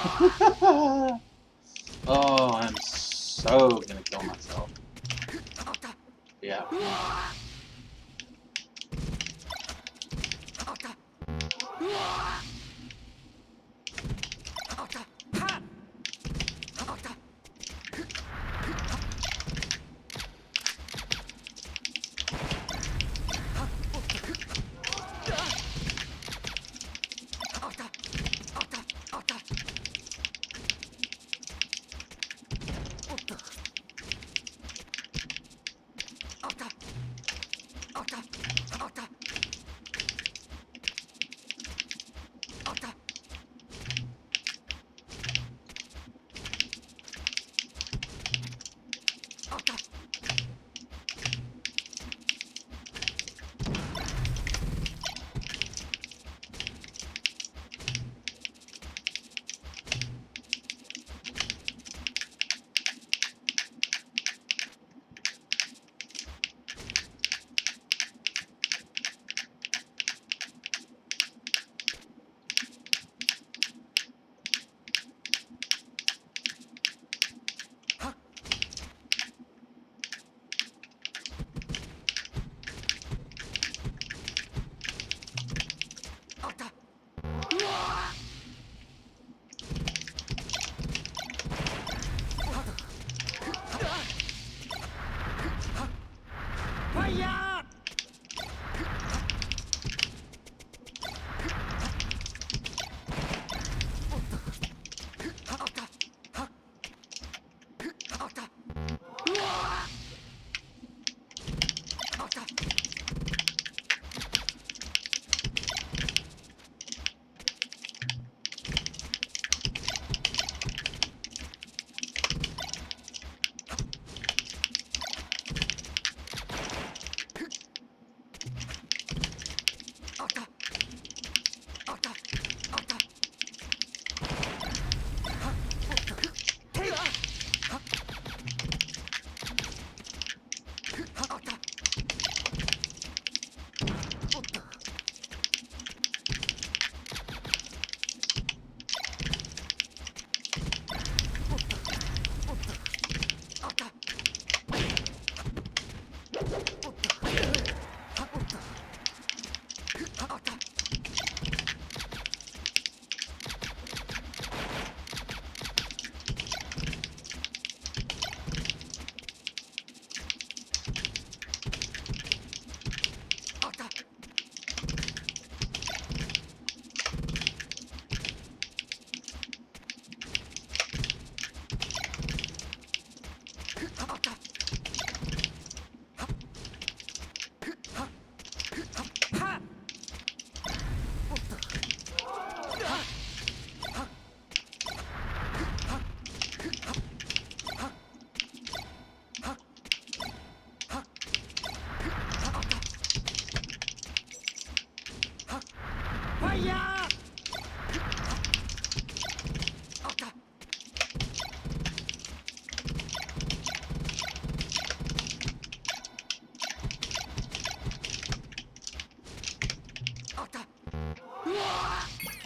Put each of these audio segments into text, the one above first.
Oh, I'm so gonna kill myself. Yeah.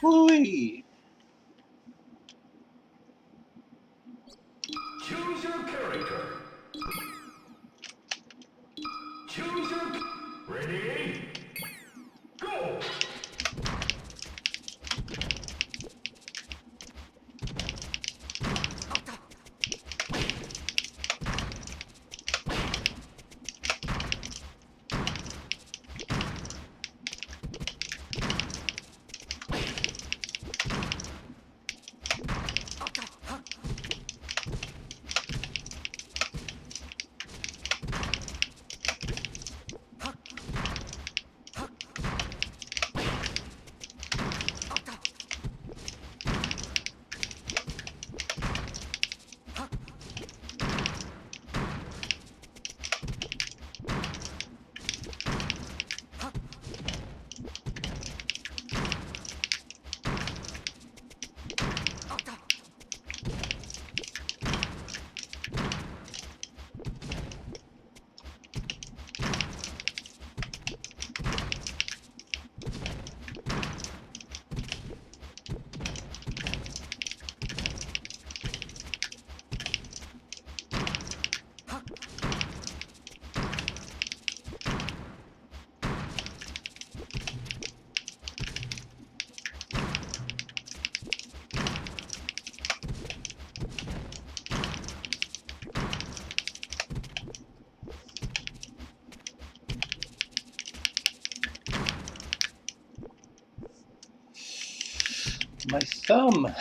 Whee! Choose your character. Choose your... Ready? Go! My thumb.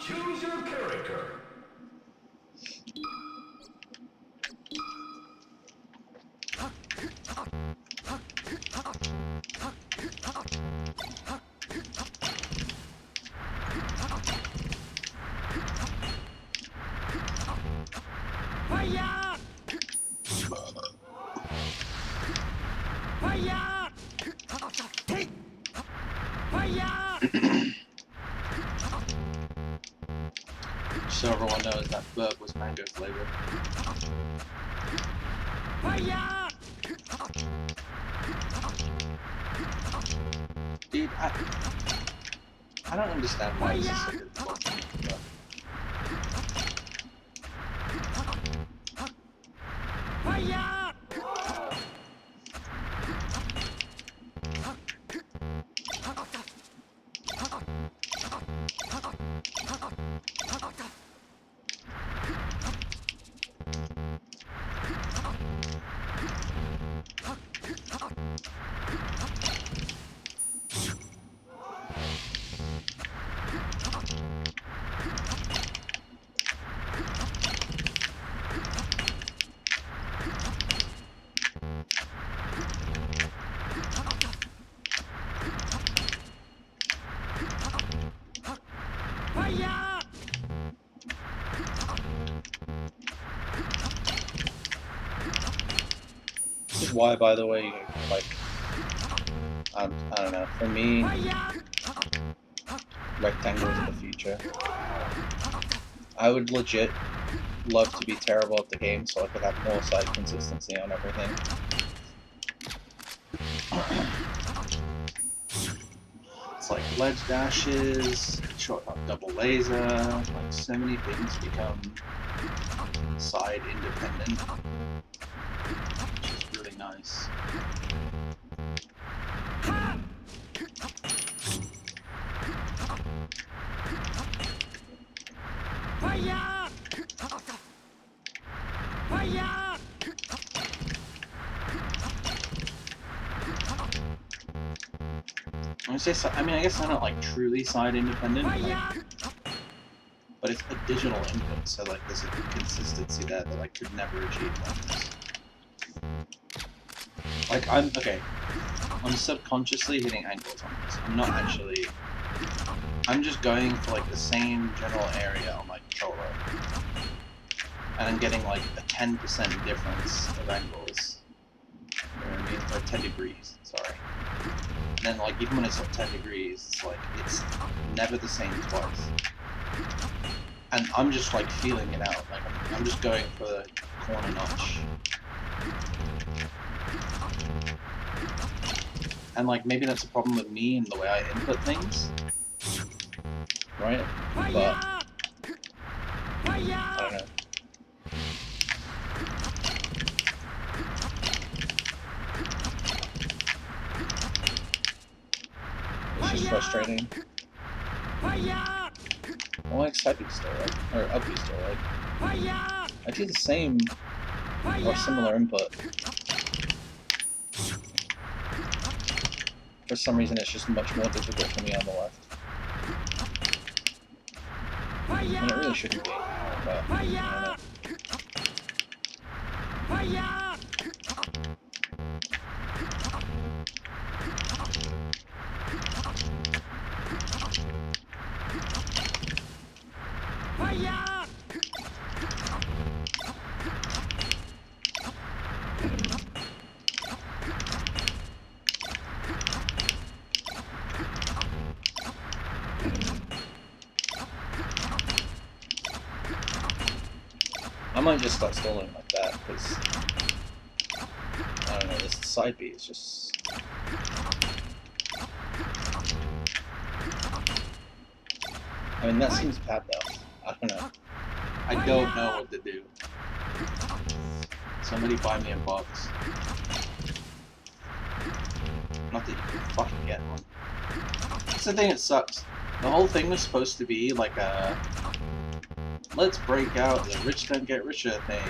Choose your character. So everyone knows that burp was mango flavored. Dude, I don't understand why this is so difficult. But is why, by the way, like, I don't know, for me, rectangle is the future. I would legit love to be terrible at the game so I could have more side consistency on everything. It's like ledge dashes, shortcut double laser, like so many things become side independent, which is really nice. I mean, I guess they're not like truly side independent, but it's a digital input, so like there's a consistency there that I could never achieve like this. Like I'm subconsciously hitting angles on this. I'm not actually. I'm just going for like the same general area on my controller, and I'm getting like a 10% difference of angles. You know what I mean? Or 10 degrees. Sorry. And then like even when it's at 10 degrees, it's like it's never the same twice. And I'm just like feeling it out. Like I'm just going for the corner notch. And like maybe that's a problem with me and the way I input things, right? But I don't know. It's just frustrating. I'm like side-B still, right? Or up-B still, right? I do the same or similar input. For some reason, it's just much more difficult for me on the left. And it really shouldn't be, but I don't know. I might just start stalling like that, because, I don't know, this side B is just... I mean, that seems bad though. I don't know. I don't know what to do. Somebody buy me a box. Not that you can fucking get one. That's the thing that sucks. The whole thing was supposed to be like a... let's break out the rich don't get richer thing.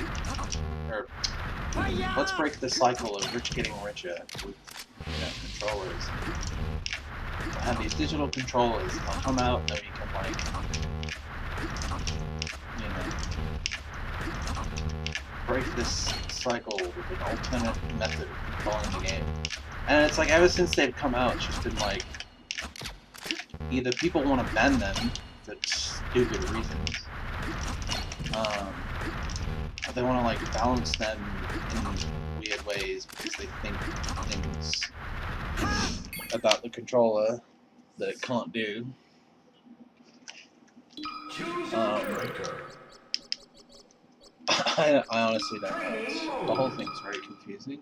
Or, let's break the cycle of rich getting richer with, you know, controllers. We'll have these digital controllers, they'll come out, then we can, like, you know, break this cycle with an alternate method of controlling the game. And it's like, ever since they've come out, it's just been like, either people want to ban them for stupid reasons, or they want to like balance them in weird ways because they think things about the controller that it can't do. I honestly don't know. The whole thing's very confusing.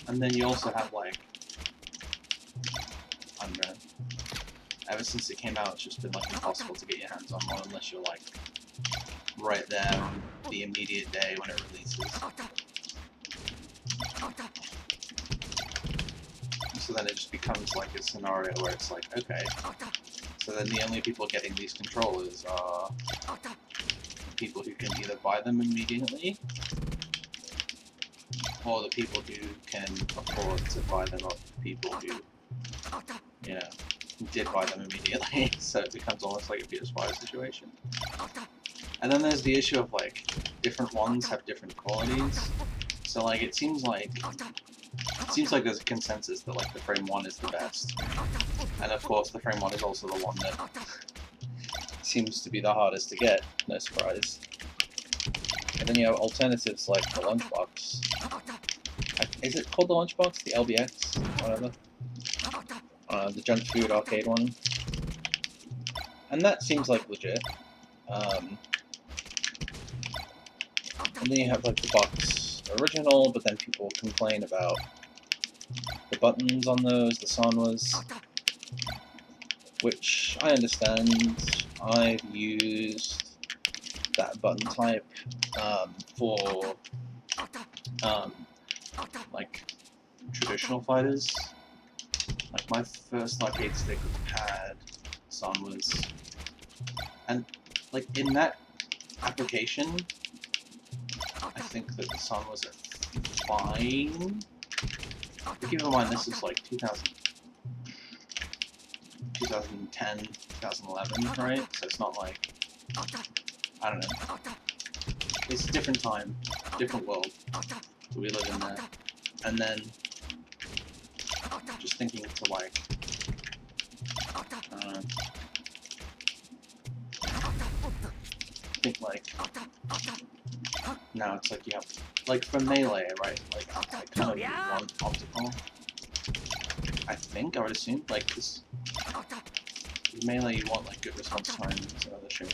And then you also have like, I don't know, ever since it came out, it's just been like impossible to get your hands on one unless you're like right there on the immediate day when it releases. So then it just becomes like a scenario where it's like, okay, so then the only people getting these controllers are people who can either buy them immediately, or the people who can afford to buy them off people who, you know, did buy them immediately, so it becomes almost like a PS5 situation. And then there's the issue of like, different ones have different qualities, so like it seems like there's a consensus that like the Frame 1 is the best. And of course the Frame 1 is also the one that seems to be the hardest to get, no surprise. And then you have alternatives like the lunchbox. Is it called the lunchbox? The LBX? Whatever. The junk food arcade one. And that seems like legit. And then you have like the box original, but then people complain about the buttons on those, the Sanwas, which I understand. I've used that button type for like traditional fighters. Like my first arcade stick had Sanwas, and like in that application, I think that the Sanwas are fine. But keep in mind this is like 2010, 2011, right? So it's not like, I don't know. It's a different time, different world that we live in there. And then, just thinking to like, I think like, now it's like you have, like for Melee, right? Like I kind of want optical. I think, I would assume, like this, Melee you want like good response time and other shit.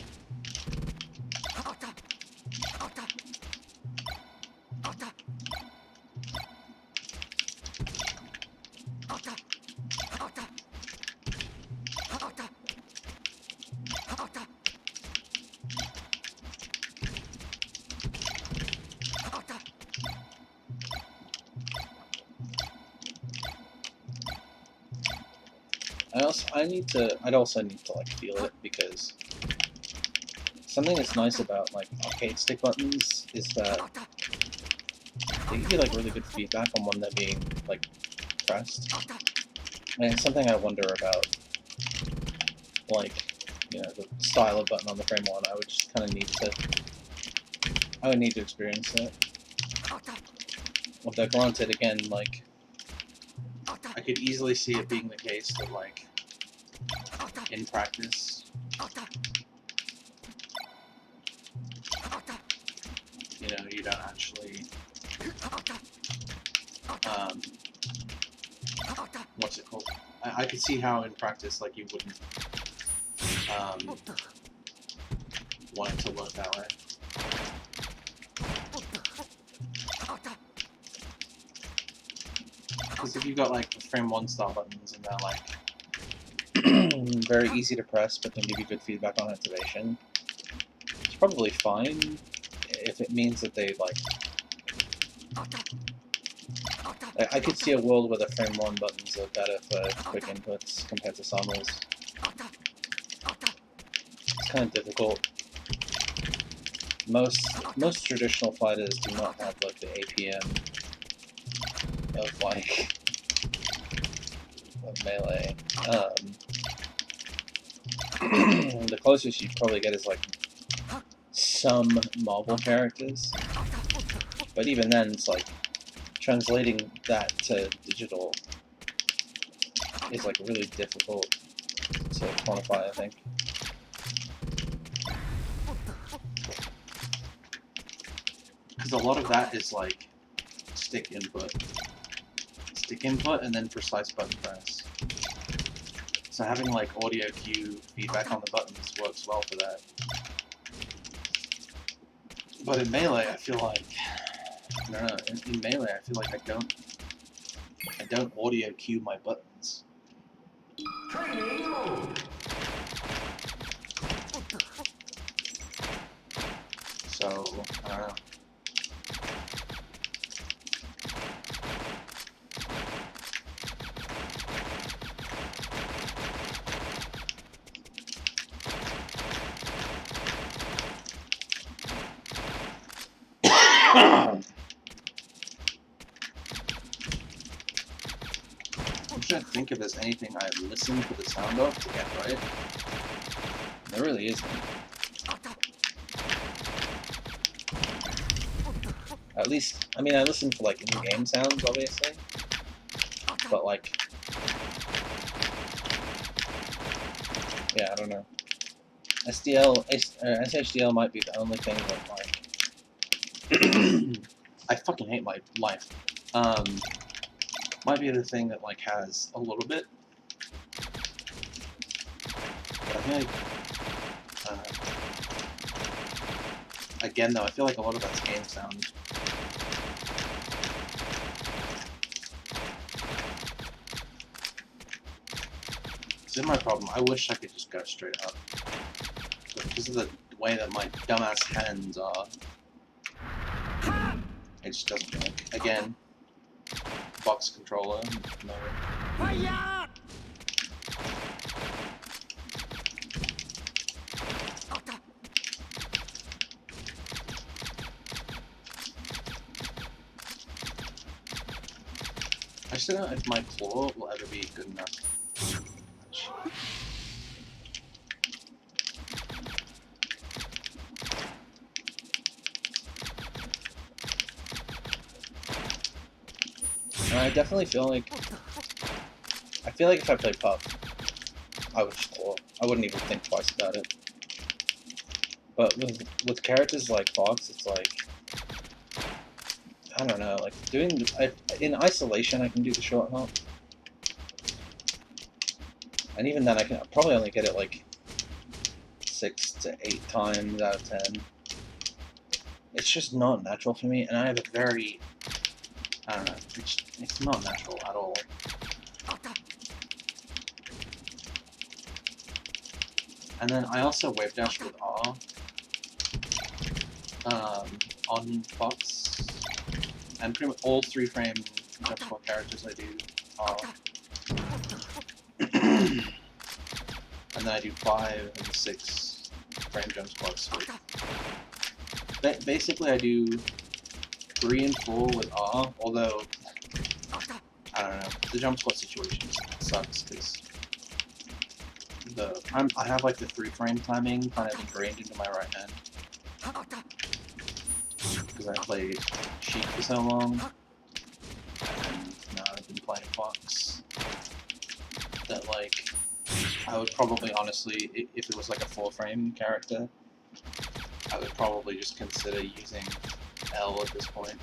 I'd also need to like feel it, because something that's nice about like arcade stick buttons is that they give you like really good feedback on when they're being like pressed. And it's something I wonder about, like, you know, the style of button on the frame one. I would just kind of need to experience it. Although granted, again, like, I could easily see it being the case that like in practice, you know, you don't actually, what's it called? I could see how in practice, like, you wouldn't want it to work that way. Because if you've got like frame 1 style buttons and they're like very easy to press but can give you good feedback on activation, it's probably fine if it means that they like... I could see a world where the frame 1 buttons are better for quick inputs compared to Sanwas. It's kind of difficult. Most traditional fighters do not have like the APM of like of Melee. The closest you'd probably get is like some Marvel characters, but even then, it's like translating that to digital is like really difficult to quantify, I think. Because a lot of that is like stick input, and then precise button press. So having like audio cue feedback on the buttons works well for that. But in Melee, I feel like, I don't know, in Melee, I feel like I don't audio cue my buttons. Training mode. So, I don't know. I'm trying to think if there's anything I listened to the sound of to get right. There really isn't. At least, I mean, I listen for like in-game sounds, obviously, but like, yeah, I don't know. SHDL might be the only thing that, like, I fucking hate my life. Might be the thing that, like, has a little bit. But I feel like, again, though, I feel like a lot of that's game sound. This is my problem. I wish I could just go straight up. But because of the way that my dumbass hands are, it just doesn't work. Again, box controller. No. Fire! I just don't know if my claw will ever be good enough. And I definitely feel like if I played Puff, I would just claw. I wouldn't even think twice about it. But with characters like Fox, it's like, I don't know, like in isolation I can do the short hop. And even then I can probably only get it like 6 to 8 times out of 10. It's just not natural for me, and I have a very, I don't know, it's not natural at all. And then I also wave dash with R on Fox, and pretty much all 3-frame jump squat characters I do R. And then I do 5 and 6 frame jump squats. Basically I do 3 and 4 with R, although, I don't know, the jump squat situation sucks, because I have like the 3-frame timing kind of ingrained into my right hand, because I played Sheik for so long, and now I've been playing Fox, that like, I would probably honestly, if it was like a 4-frame character, I would probably just consider using L at this point.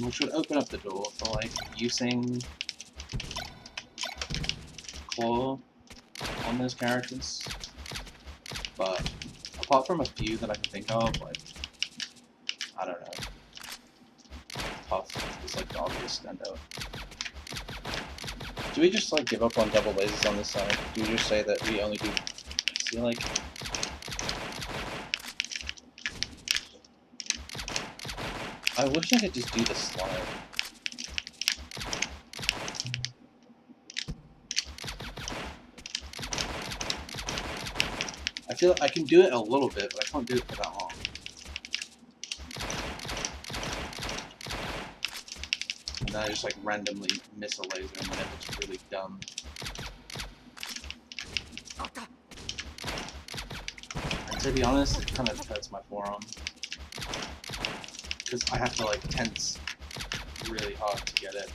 Which would open up the door for like using claw on those characters. But apart from a few that I can think of, like, I don't know, Puff is like the obvious standout. Do we just like give up on double lasers on this side? Do we just say that we only do, I feel like, I wish I could just do the slide. I feel like I can do it a little bit, but I can't do it for that long. And then I just like randomly miss a laser and then it looks really dumb. And to be honest, it kind of hurts my forearm. Because I have to like tense really hard to get it.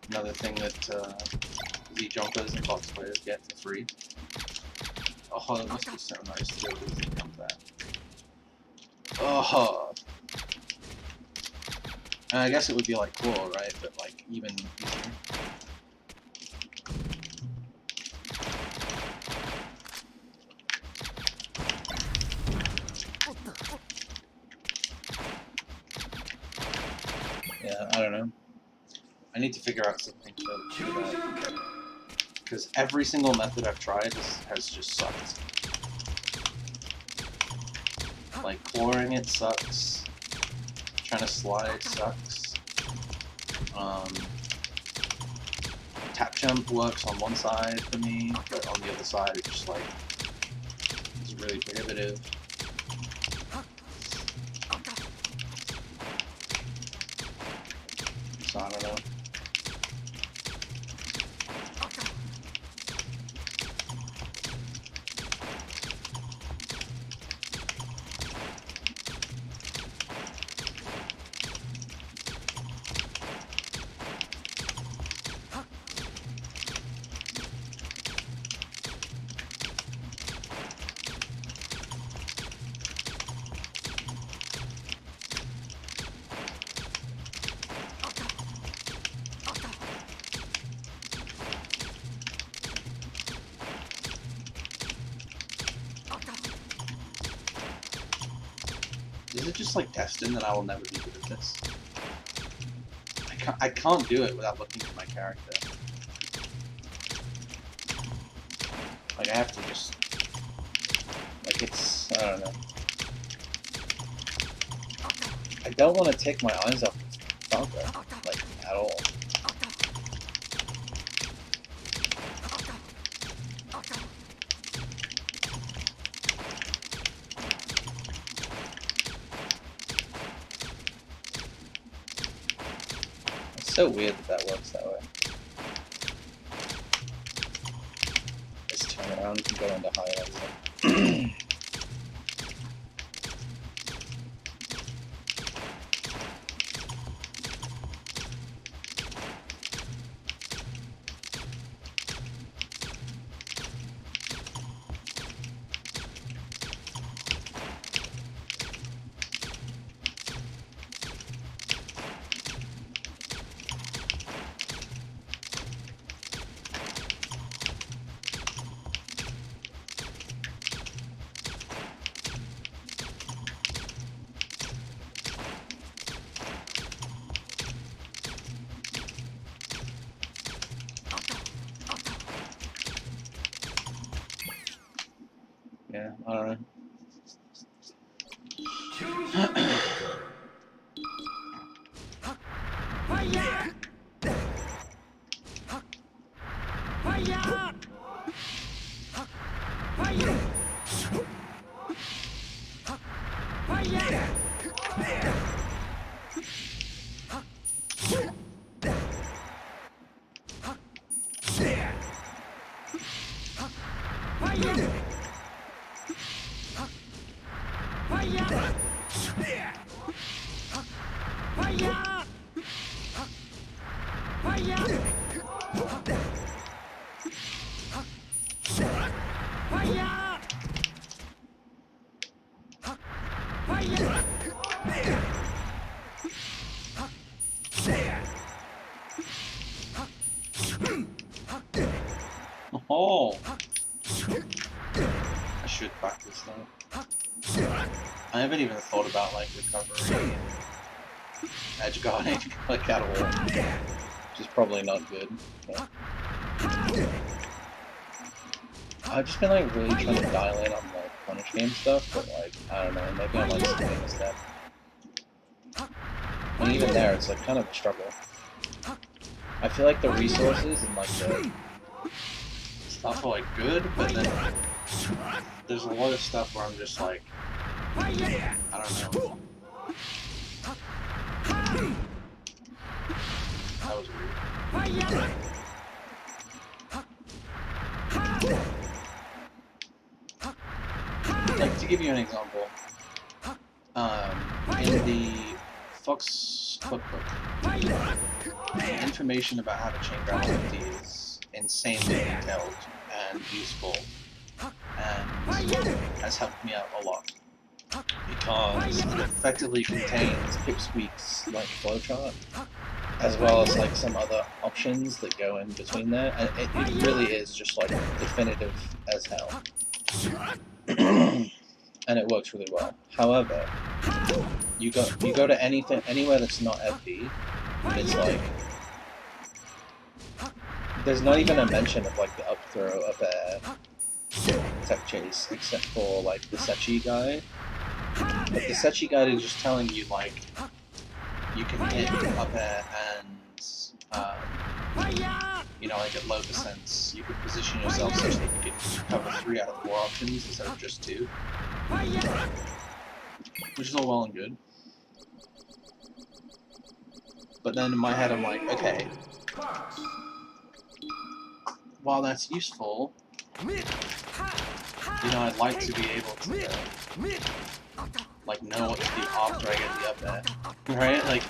Another thing that Z jumpers and box players get for free. Oh, that must be so nice to be able to Z jump that. Oh. And I guess it would be like claw, right? But like even easier. Yeah, I don't know. I need to figure out something to do that. Because every single method I've tried has just sucked. Like, clawing it sucks. Trying to slide sucks. Tap jump works on one side for me, but on the other side it's just like, it's really prohibitive. So I don't know. just like destined that I will never be good at this? I can't do it without looking at my character. Like, I have to just... Like, it's... I don't know. I don't want to take my eyes off Falco, like, at all. It's so weird that that works that way. Let's turn around and go into highlights. Yeah, I don't know. Oh! I should practice that. I haven't even thought about like recovery and edge guarding like at all, which is probably not good. But I've just been like really trying to dial in on like punish game stuff, but like I don't know, maybe I'm like skipping a step. And even there, it's like kind of a struggle. I feel like the resources and like the stuff are like good, but then there's a lot of stuff where I'm just like, I don't know. That was weird. Like, to give you an example, in the Fox cookbook, the information about how to chain grab 50 is insanely detailed and useful, and has helped me out a lot, because it effectively contains Pipsqueak's like flowchart, as well as like some other options that go in between there, and it really is just like definitive as hell. And it works really well. However, you go to anywhere that's not FP, and it's like there's not even a mention of like the up throw, up air, tech chase, except for like the Sechi guide. But the Sechi guide is just telling you like you can hit up air and you know, like at low percents, you can position yourself such that you can cover 3 out of 4 options instead of just 2. Which is all well and good. But then in my head I'm like, okay, while that's useful, you know, I'd like to be able to like know what to do after I get the up air. Right? Like,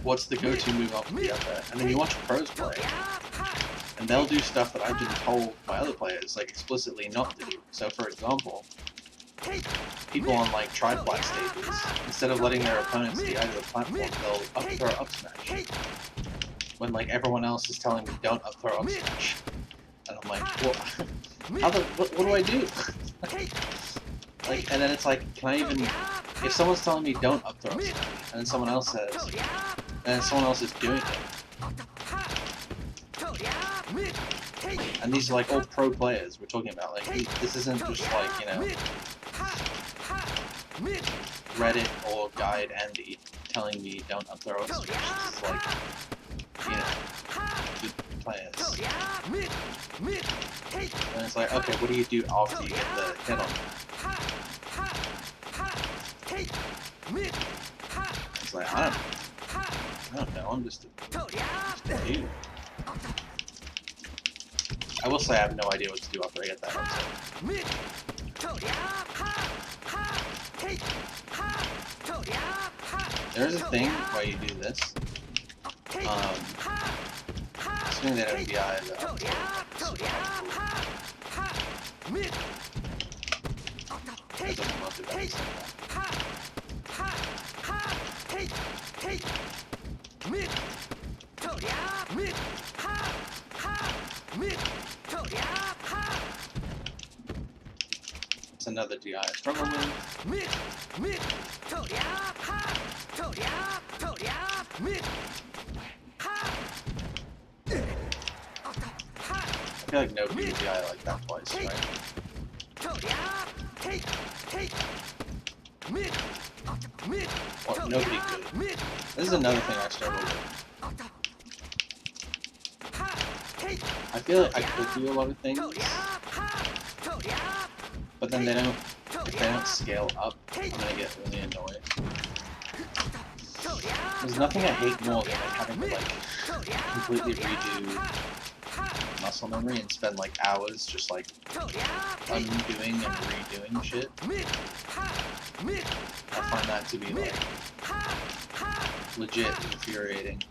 what's the go-to move after the up air? And then you watch pros play, and they'll do stuff that I've been told by other players, like, explicitly not to do. So, for example, people on, like, tri-plat stages, instead of letting their opponents DI to the platform, they'll up-throw up-smash. When, like, everyone else is telling me, don't up-throw up-smash. And I'm like, well, what do I do? Like, and then it's like, can I even if someone's telling me don't up throw somebody, and then someone else says, and then someone else is doing it, and these are like all pro players we're talking about, like this isn't just like, you know, Reddit or Guide Andy telling me don't up throw us. This is like, you know, good players. And it's like, okay, what do you do after you get the hit on? It's like, I don't know, I'm just a dude. I will say I have no idea what to do after I get that upset. There's a thing where you do this. Assuming that FBI is it's another DI I struggle with. I feel like nobody would DI like that twice, right? Or nobody could. This is another thing I struggle with. I feel like I could do a lot of things, but then if they don't scale up, I'm gonna get really annoyed. There's nothing I hate more than like having to like completely redo muscle memory and spend like hours just like undoing and redoing shit. I find that to be like legit infuriating.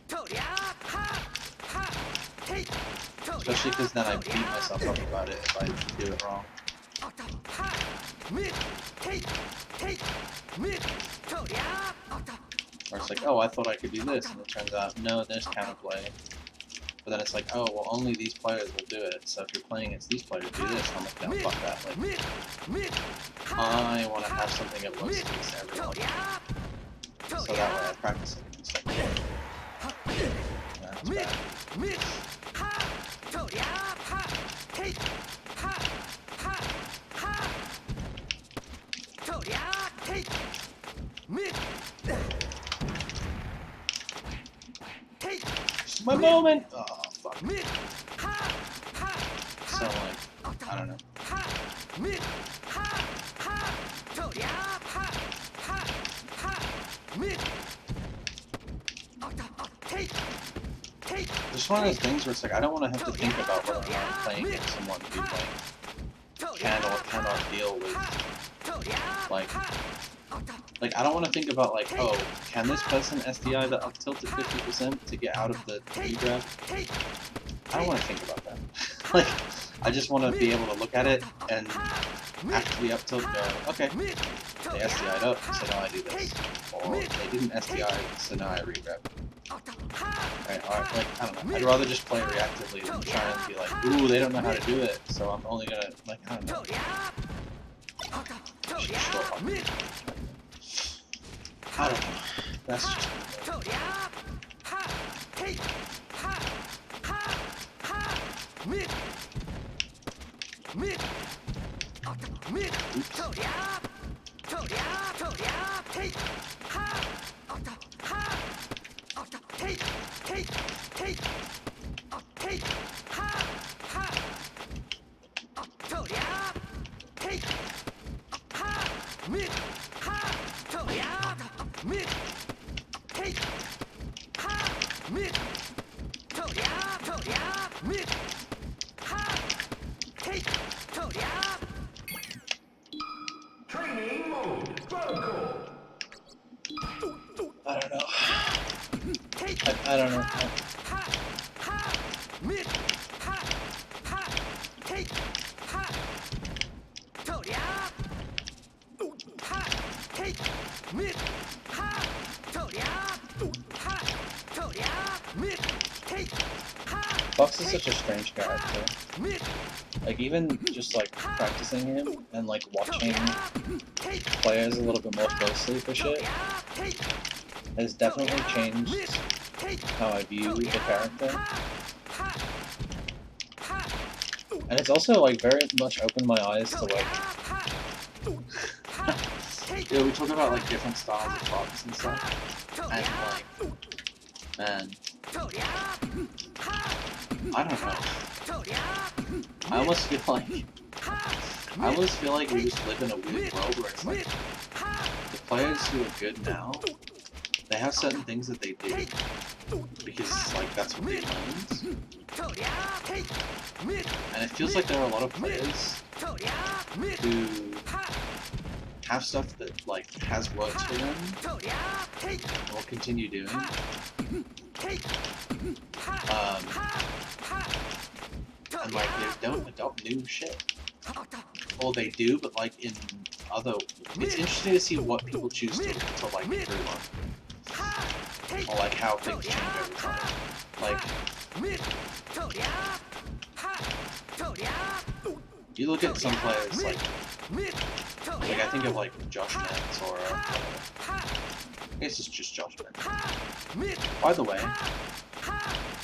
Especially because then I beat myself up about it if I do it wrong. Or it's like, oh, I thought I could do this, and it turns out, no, there's counterplay. But then it's like, oh, well, only these players will do it, so if you're playing against these players, do this. I'm like, no, fuck that. Like, I want to have something that works against everyone. So that way I practice it against everyone. That's bad. This is my moment! Oh, fuck. So, like, I don't know. Just one of those things where it's like, I don't want to have to think about whether or not I'm playing against someone who, like, can or cannot deal with, like, I don't want to think about, like, oh, can this person SDI the up tilt to 50% to get out of the regrab? I don't want to think about that. Like, I just want to be able to look at it and after the up tilt go, okay, they SDI'd up, so now I do this. Or they didn't SDI, so now I regrab. Right, alright, like, I don't know. I'd rather just play reactively than try and be like, ooh, they don't know how to do it, so I'm only gonna, like, I don't know. I don't know. That's just Training mode. Protocol. I don't know. I don't know. Fox is such a strange character. Like, even just, like, practicing him and, like, watching players a little bit more closely for shit has definitely changed how I view the character. And it's also, like, very much opened my eyes to, like... yeah, we talk about, like, different styles of fox and stuff. And, like... Man... I don't know. I almost feel like we just live in a weird world where it's like... the players who are good now, they have certain things that they do. Because, like, that's what they learned. And it feels like there are a lot of players who have stuff that, like, has worked for them and will continue doing. And, like, they don't adopt new shit. Or they do, but, like, in other... It's interesting to see what people choose to like, improve on. Or, like, how things change over time. Like... you look at some players, like I think of, like, Josh Nance or, I guess it's just Josh Nance. By the way,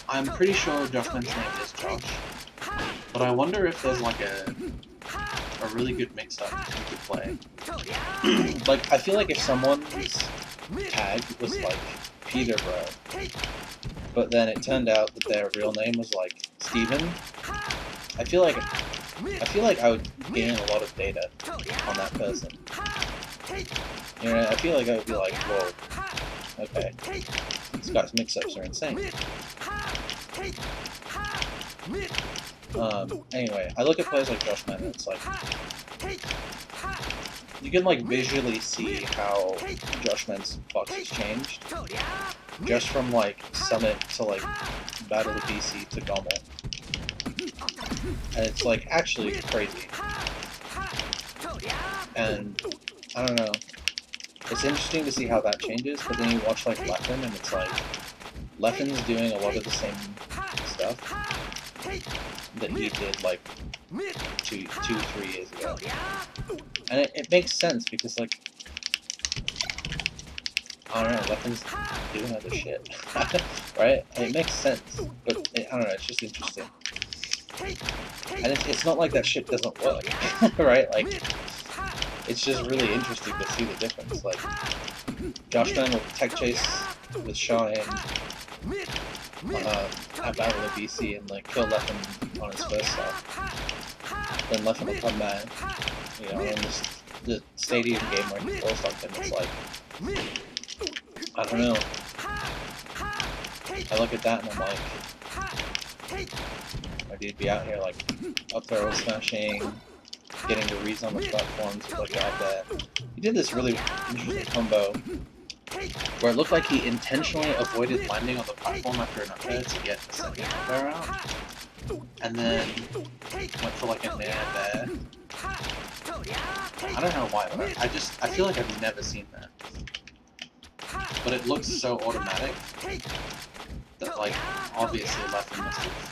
I'm pretty sure Josh Nance's name is Josh, but I wonder if there's, like, a really good mix-up you could play. Like, I feel like if someone's tag was, like, Peter Bro, but then it turned out that their real name was, like, Steven, I feel like I would gain a lot of data on that person. You know, I feel like I would be like, whoa, okay, this guy's mix-ups are insane. Anyway, I look at players like Josh Mann, and it's like, you can, like, visually see how Josh Mann's fox has changed, just from, like, Summit to, like, Battle of BC to Gommel. And it's, like, actually crazy. And, I don't know, it's interesting to see how that changes, but then you watch, like, Leffen, and it's like, Leffen's doing a lot of the same stuff that he did, like, 3 years ago. And it makes sense, because, like, I don't know, Leffen's doing other shit, right? And it makes sense, but, I don't know, it's just interesting. And it's not like that shit doesn't work, right? Like, it's just really interesting to see the difference. Like, Josh Mann will tech chase with Shine at Battle of BC and, like, kill Leffen on his first stop. Then Leffen will come back, you know, in the stadium game where he forced something. It's like, I don't know. I look at that and I'm like, my dude be out here, like, up throw smashing, getting the reads on the platforms with, like, grab that. He did this really interesting combo where it looked like he intentionally avoided landing on the platform after an up air to get the second up air out, and then went for, like, a nair there. I don't know why, but I feel like I've never seen that. But it looks so automatic that, like, obviously Leffen must have,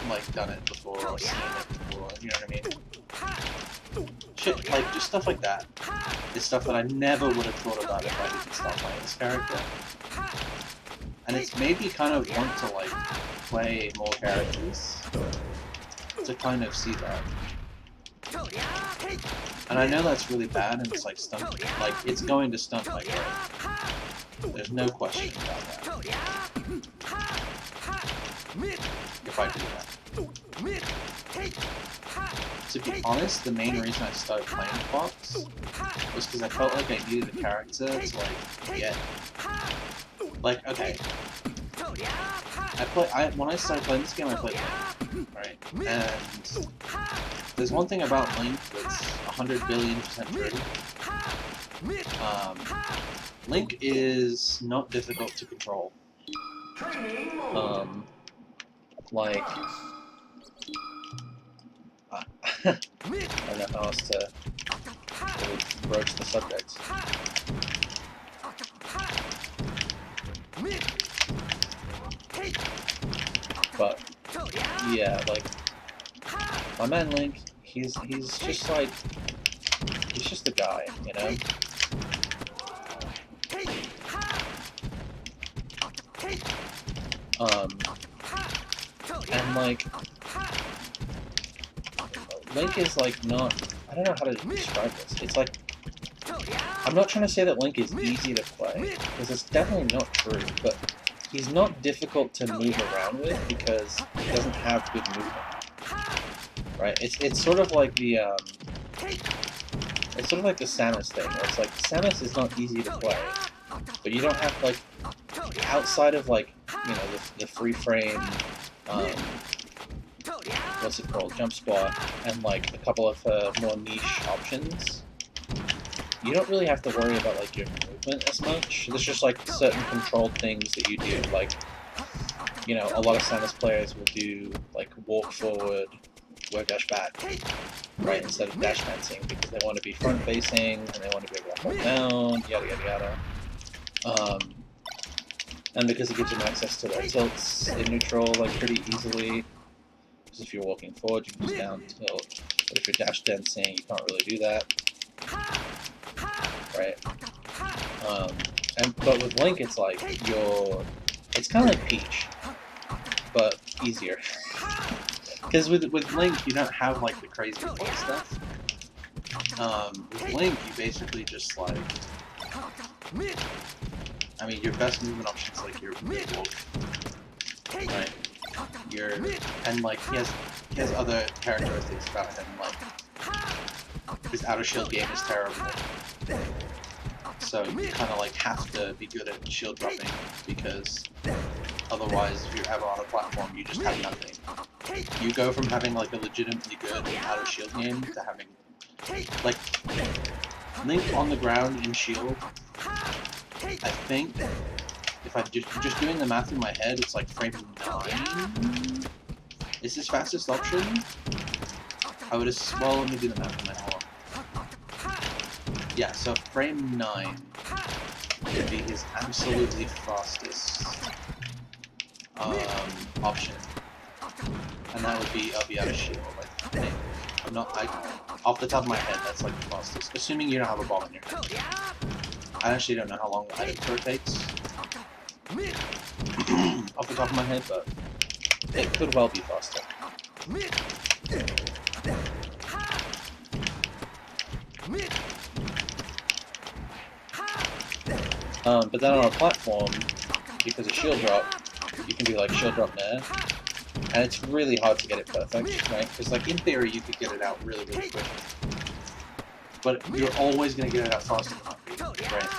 like, done it before or seen it before, you know what I mean? Shit, like, just stuff like that is stuff that I never would have thought about if I didn't start playing this character. And it's made me kind of want to, like, play more characters to kind of see that. And I know that's really bad, and it's like it's going to stunt my growth. There's no question about that. If I do that. To be honest, the main reason I started playing Fox was because I felt like I needed a character to, like, get... Like, okay. When I started playing this game, I played Link, right? And there's one thing about Link that's 100 billion% true. Link is not difficult to control. Like, I don't know how else to really broach the subject. But yeah, like my man Link, he's just like he's just a guy, you know. And like Link is like not. I don't know how to describe this. It's like I'm not trying to say that Link is easy to play because it's definitely not true, but he's not difficult to move around with because he doesn't have good movement. Right? It's sort of like the it's sort of like the Samus thing, where it's like Samus is not easy to play, but you don't have like outside of like the free frame, what's it called, jump spot, and like a couple of more niche options. You don't really have to worry about like your movement as much. There's just like certain controlled things that you do, like a lot of Samus players will do like walk forward, where dash back, right, instead of dash dancing because they want to be front facing and they want to be able to hold down, yada yada yada. And because it gives them access to their tilts in neutral like pretty easily. Because if you're walking forward, you can just down tilt. But if you're dash dancing, you can't really do that. Right? But with Link, it's like it's kind of like Peach, but easier. Because with Link, you don't have like the crazy point stuff. With Link, you basically just like, I mean, your best movement options like your mid walk, right? And like he has other characteristics about him, like his outer shield game is terrible. So you kind of like have to be good at shield dropping because otherwise, if you're ever on a platform, you just have nothing. You go from having like a legitimately good outer shield game to having like Link on the ground in shield. I think if I'm just doing the math in my head, it's like frame 9 is his fastest option. I would well, let me do the math in my head. Yeah, so frame 9 would be his absolutely fastest option, and that would be out of shield. I think. Off the top of my head, that's like the fastest. Assuming you don't have a ball in your head. I actually don't know how long the item throw takes off the top of my head, but it could well be faster. But then on a platform, because of shield drop, you can do like shield drop nair, and it's really hard to get it perfect, right? Because like in theory, you could get it out really quick, but you're always going to get it out faster than that, right?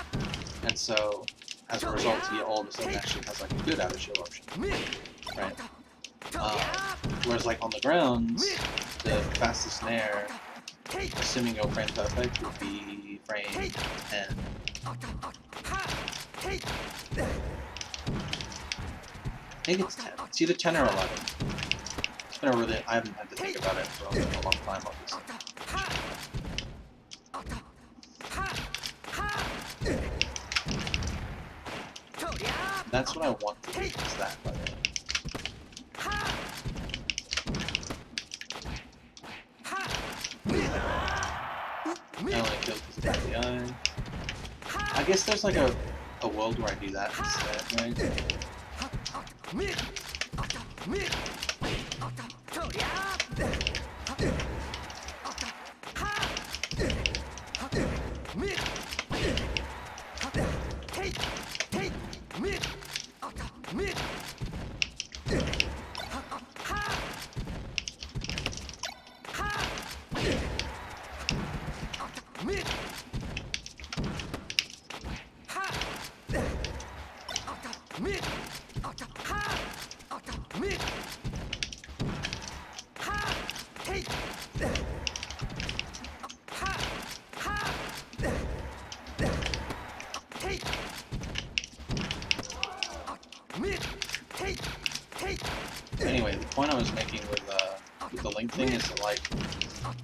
And so, as a result, he all of a sudden actually has like a good outer shield option, right? Whereas like on the ground, the fastest nair, assuming you're frame perfect, would be frame 10. I think it's 10. It's either 10 or 11. It's been I haven't had to think about it for a long time, obviously. That's what I want to do, is that, by the way. I only killed because of the eye. I guess there's like a world where I do that instead, right? Anyway, the point I was making with the Link thing is that, like,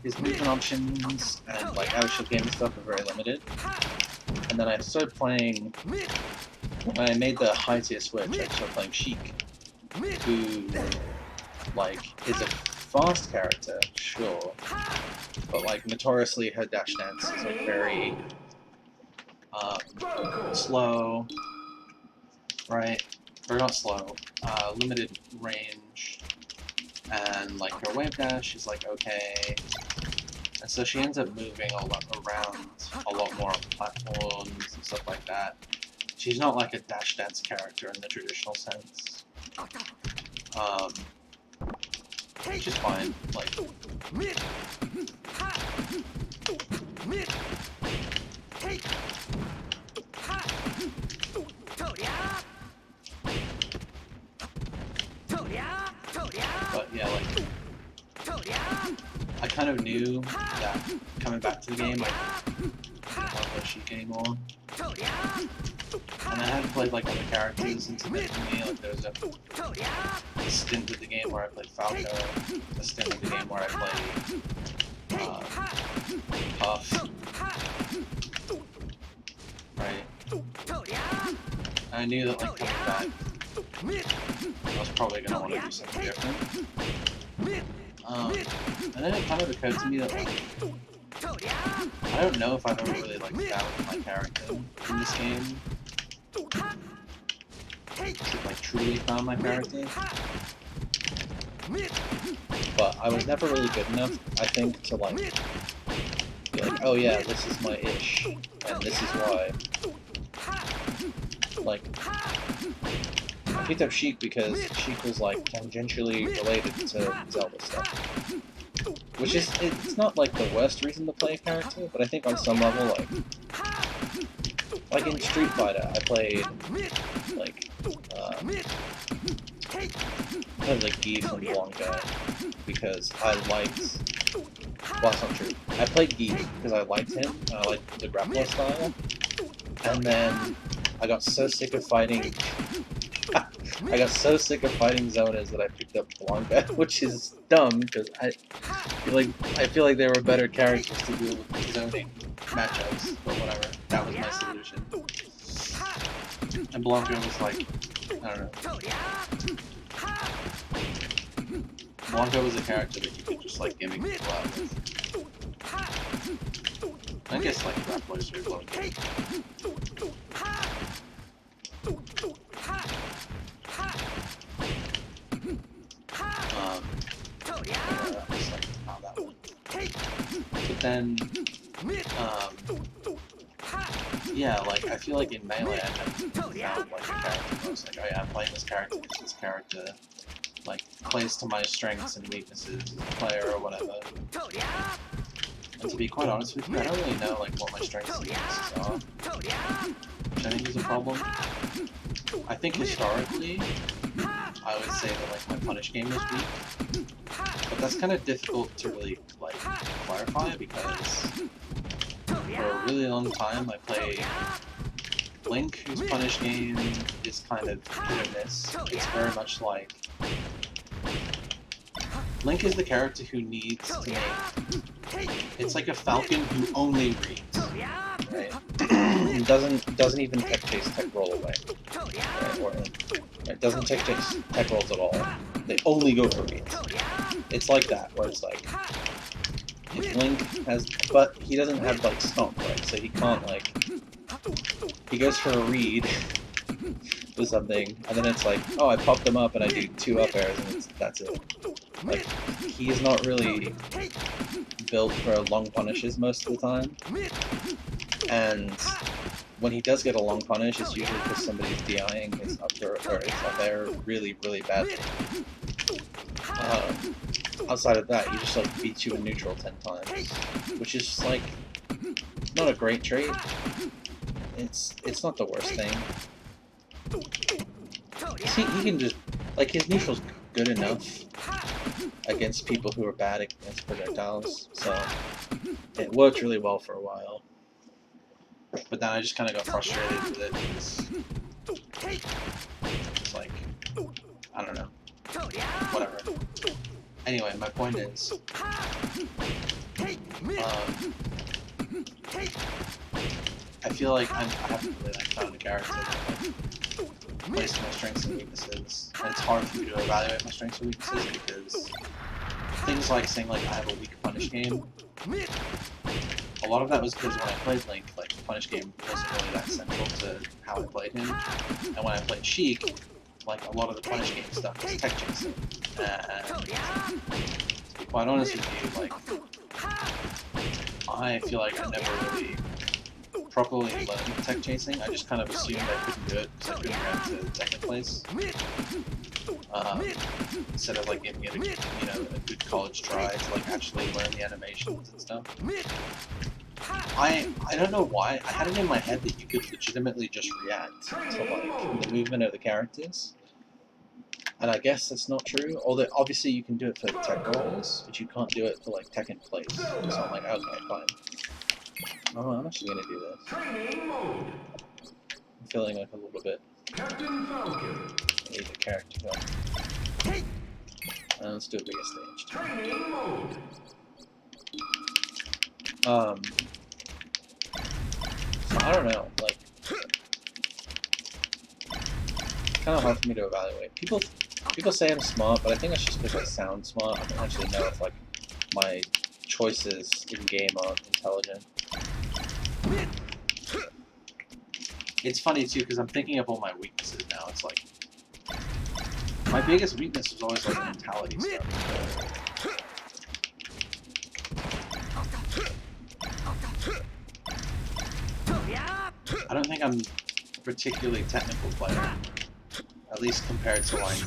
his movement options and like outer shield game and stuff are very limited. And then I started playing, when I made the high tier switch, I started playing Sheik, who like, is a fast character, sure, but like notoriously her dash dance is like very slow, right? Or not slow, limited range, and like her wave dash is like okay, and so she ends up moving a lot around, a lot more on platforms and stuff like that. She's not like a dash dance character in the traditional sense. Which is fine. Like, but yeah, like, I kind of knew that coming back to the game, I didn't want to play Sheik anymore. And I hadn't played like other characters intermittently. Like there was a stint of the game where I played Falco, a stint of the game where I played Puff, right? And I knew that like coming back, I was probably gonna want to do something different. And then it kind of occurred to me that like I don't know if I've ever really like found my character in this game. Like truly found my character. But I was never really good enough, I think, to like be like, oh yeah, this is my ish, and this is why. Like, I picked up Sheik because Sheik was like tangentially related to Zelda stuff. Which is, it's not like the worst reason to play a character, but I think on some level, like in Street Fighter, I played, like, Guy from Blanca, because I liked, well, that's not true. I played Guy because I liked him, and I liked the grappler style, and then I got so sick of fighting, Zonas that I picked up Blanca, which is dumb, because I feel like there were better characters to deal with zoning matchups, but whatever. That was my solution. And Blanca was like, I don't know. Blanca was a character that you could just like gimmick people out with. I guess like grapplers are Blanca. But then, yeah, like, I feel like in Melee I never found, like, a character where I was like, oh yeah, I'm playing this character because this character, like, plays to my strengths and weaknesses as a player or whatever. And to be quite honest with you, I don't really know, like, what my strengths and weaknesses are, which I think is a problem. I think historically, I would say that, like, my punish game is weak. But that's kind of difficult to really, like, clarify because for a really long time I played Link, whose punish game is kind of hit or miss. It's very much like... Link is the character who needs to make... It's like a falcon who only reads, right? doesn't even tech chase, tech roll away. Right? Or, it doesn't tech chase, tech rolls at all. They only go for reads. It's like that, where it's like, if Link has, but he doesn't have like Stomp, right? So he can't like, he goes for a read with something, and then it's like, oh, I pop them up and I do 2 up airs, and that's it. Like, he is not really built for long punishes most of the time, and when he does get a long punish, it's usually because somebody's DIing his up air really, really badly. Outside of that, he just like beats you in neutral 10 times, which is just like not a great trait. It's not the worst thing. He can just like his neutral's good enough against people who are bad against projectiles, so it worked really well for a while. But then I just kind of got frustrated with it because it's like, I don't know, whatever. Anyway, my point is, I feel like I haven't really like found a character that place my strengths and weaknesses. And it's hard for me to evaluate my strengths and weaknesses because things like saying like I have a weak punish game. A lot of that was because when I played Link, like the punish game wasn't really that central to how I played him. And when I played Sheik, like a lot of the punish game stuff was tech chasing. And to be quite honest with you, like I feel like I never really properly learned tech chasing. I just kind of assumed I couldn't do it because I couldn't grab to technic place. Instead of like giving it a good college try to like actually learn the animations and stuff. I don't know why. I had it in my head that you could legitimately just react to like the movement of the characters. And I guess that's not true. Although obviously you can do it for tech rolls, but you can't do it for like tech in place. So I'm like, okay, fine. Oh, I'm actually gonna do this. I'm feeling like a little bit. Captain Falcon. I need the character going. Let's do a bigger stage. Training mode. So I don't know, like, it's kind of hard for me to evaluate. People say I'm smart, but I think that's just because I sound smart. I don't actually know if like my choices in game are intelligent. It's funny too because I'm thinking of all my weaknesses now. It's like my biggest weakness was always like mentality stuff. I don't think I'm a particularly technical player, at least compared to like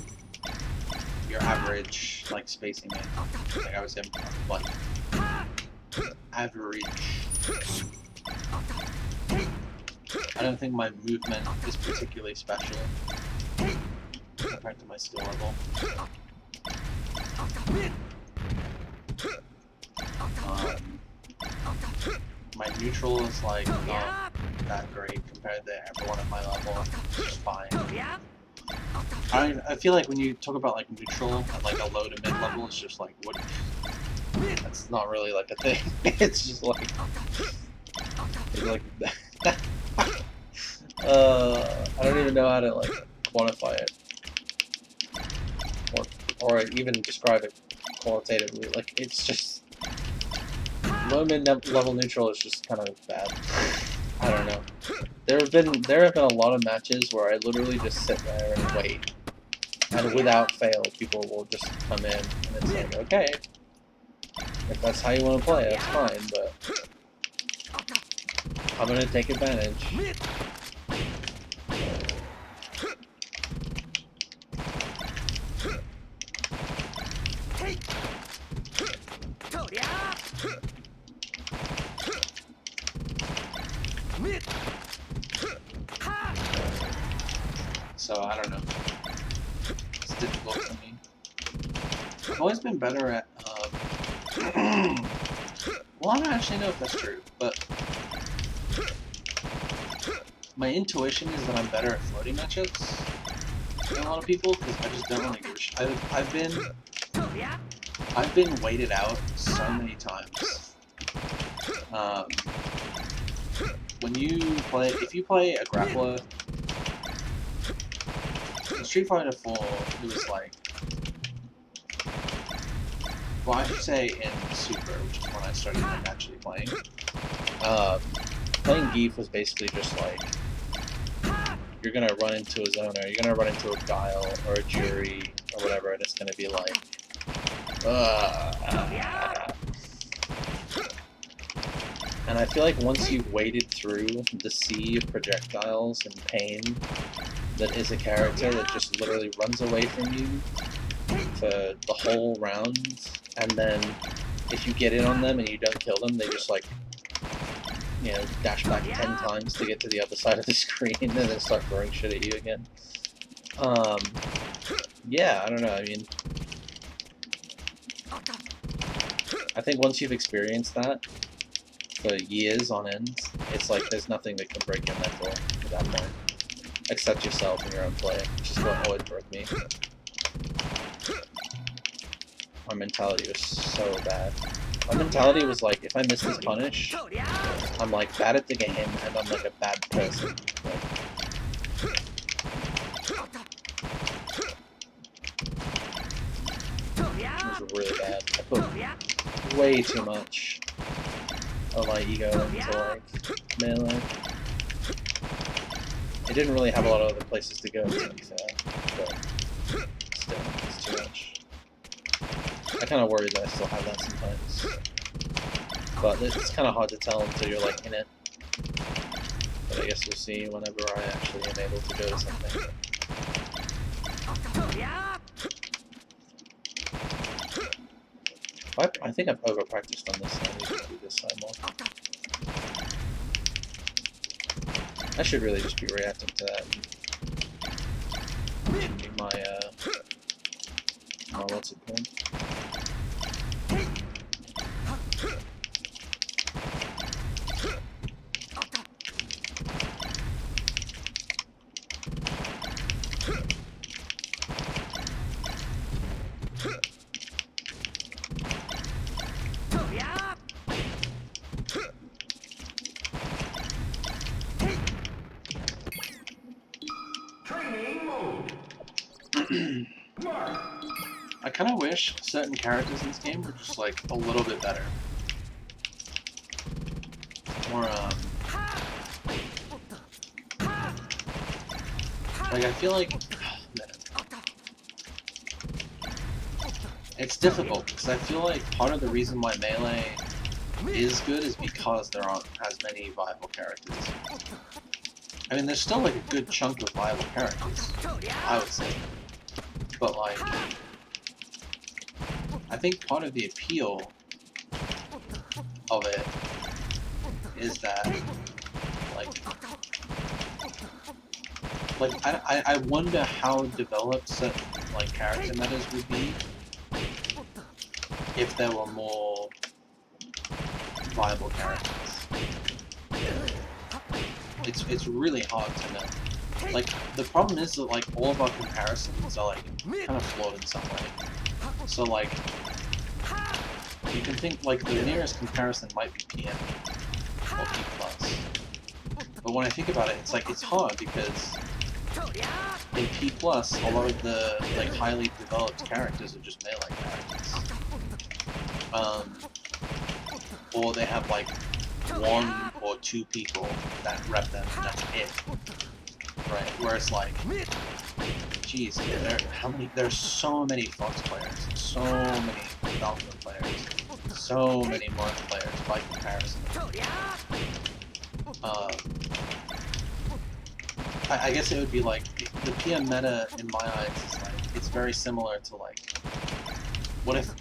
your average like spacing in. Like I would say like average. I don't think my movement is particularly special compared to my skill level. My neutral is like not that great compared to everyone at my level. It's just fine. I feel like when you talk about like neutral at like a low to mid level, it's just like what? That's not really like a thing. It's just like it's like I don't even know how to like quantify it or even describe it qualitatively. Like it's just low mid level neutral is just kind of bad. I don't know. There have been a lot of matches where I literally just sit there and wait, and without fail, people will just come in, and it's like, okay, if that's how you want to play, that's fine, but I'm gonna take advantage. So I don't know. It's difficult for me. I've always been better at. Well, I don't actually know if that's true, but my intuition is that I'm better at floating matchups than a lot of people because I just don't really give a shit. I've been waited out so many times. When you play, if you play a grappler. In Street Fighter 4, it was like, well, I should say in Super, which is when I started like, actually playing. Playing Geef was basically just like, you're gonna run into a zoner, you're gonna run into a Guile or a Jury or whatever, and it's gonna be like, and I feel like once you've waded through the sea of projectiles and pain that is a character that just literally runs away from you for the whole round, and then if you get in on them and you don't kill them, they just like, you know, dash back 10 times to get to the other side of the screen and then start throwing shit at you again. Yeah, I don't know, I mean, I think once you've experienced that for years on end, it's like there's nothing that can break your mental at that point. Except yourself and your own play, which is what always broke me. My mentality was so bad. My mentality was like, if I miss this punish, I'm like bad at the game, and I'm like a bad person. Like, put way too much of my ego into like melee. It didn't really have a lot of other places to go, to be fair, but still, it's too much. I kind of worry that I still have that sometimes, but it's kind of hard to tell until you're like in it. But I guess we'll see whenever I actually am able to go to something. I think I've over-practiced on this, so I need to do this side more. I should really just be reacting to that. Should be my, what's it called? I kind of wish certain characters in this game were just like a little bit better. Or like I feel like it's difficult because I feel like part of the reason why Melee is good is because there aren't as many viable characters. I mean, there's still like a good chunk of viable characters, I would say. But like, I think part of the appeal of it is that, like I wonder how developed certain like character metas would be if there were more viable characters. It's really hard to know. Like, the problem is that, like, all of our comparisons are, like, kind of flawed in some way. So, like, you can think, like, the nearest comparison might be PM or P+. But when I think about it, it's like, it's hard because in P+, a lot of the, like, highly developed characters are just melee characters. Or they have, like, 1 or 2 people that rep them, and that's it. Right, whereas like, geez, there's so many Fox players, so many Falcon players, so many Mark players by comparison. I guess it would be like, the PM meta in my eyes is like, it's very similar to like,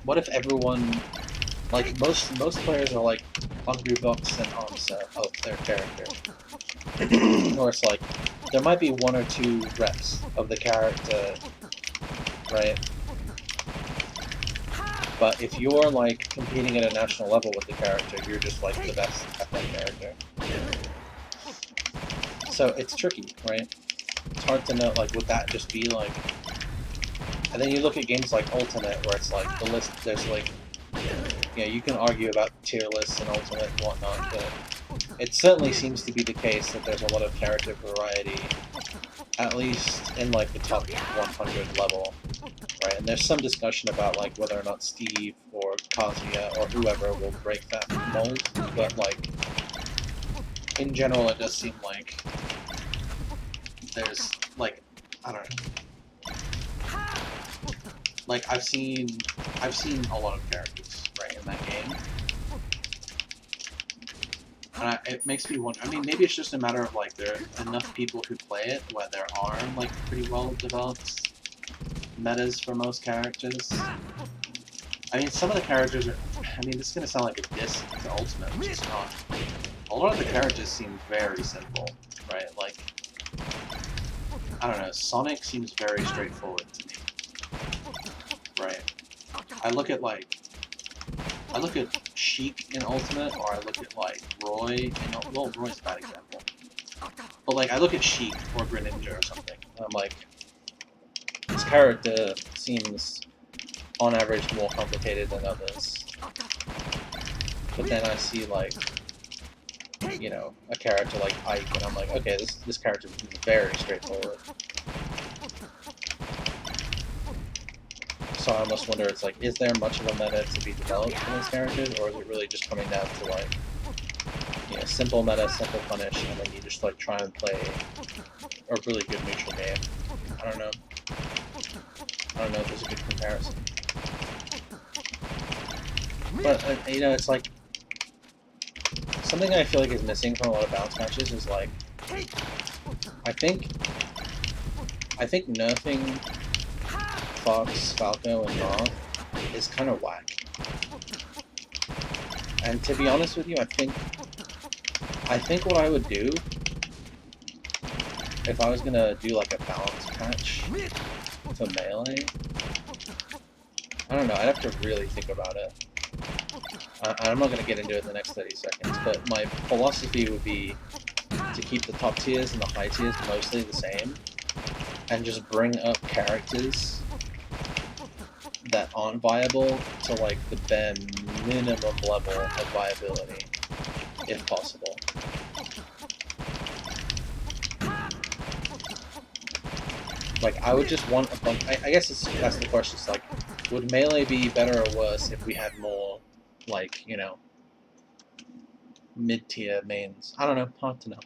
what if everyone, like most players are like Hungry Vox and Onset of their character. Or it's like, there might be 1 or 2 reps of the character, right? But if you're like competing at a national level with the character, you're just like the best at that character. So it's tricky, right? It's hard to know, like, would that just be like... And then you look at games like Ultimate, where it's like, the list, there's like... Yeah, you can argue about tier lists and Ultimate and whatnot, but it certainly seems to be the case that there's a lot of character variety, at least in like the top 100 level, right? And there's some discussion about like whether or not Steve or Kazuya or whoever will break that mold, but like, in general it does seem like there's like, I don't know. Like, I've seen a lot of characters, right, in that game. And it makes me wonder, I mean, maybe it's just a matter of, like, there are enough people who play it where there are, like, pretty well-developed metas for most characters. I mean, some of the characters are, I mean, this is gonna sound like a diss to Ultimate, which it's not. A lot of the characters seem very simple, right? Like, I don't know, Sonic seems very straightforward to me. Right. I look at Sheik in Ultimate, or I look at like Roy in, well, Roy's a bad example. But like, I look at Sheik or Greninja or something, and I'm like, this character seems on average more complicated than others. But then I see like, you know, a character like Ike, and I'm like, okay, this character is very straightforward. also I almost wonder, it's like, is there much of a meta to be developed in these characters, or is it really just coming down to like, you know, simple meta, simple punish, and then you just like try and play a really good neutral game? I don't know. I don't know if there's a good comparison. But you know, it's like something I feel like is missing from a lot of balance matches is like, I think nerfing Fox, Falco, and Moth is kind of whack. And to be honest with you, I think what I would do if I was gonna do like a balance patch to Melee, I don't know, I'd have to really think about it. I'm not gonna get into it in the next 30 seconds, but my philosophy would be to keep the top tiers and the high tiers mostly the same, and just bring up characters that aren't viable to like the bare minimum level of viability, if possible. Like, I would just want a bunch. I guess that's the question. It's like, would Melee be better or worse if we had more, like, you know, mid-tier mains? I don't know. Hard to know.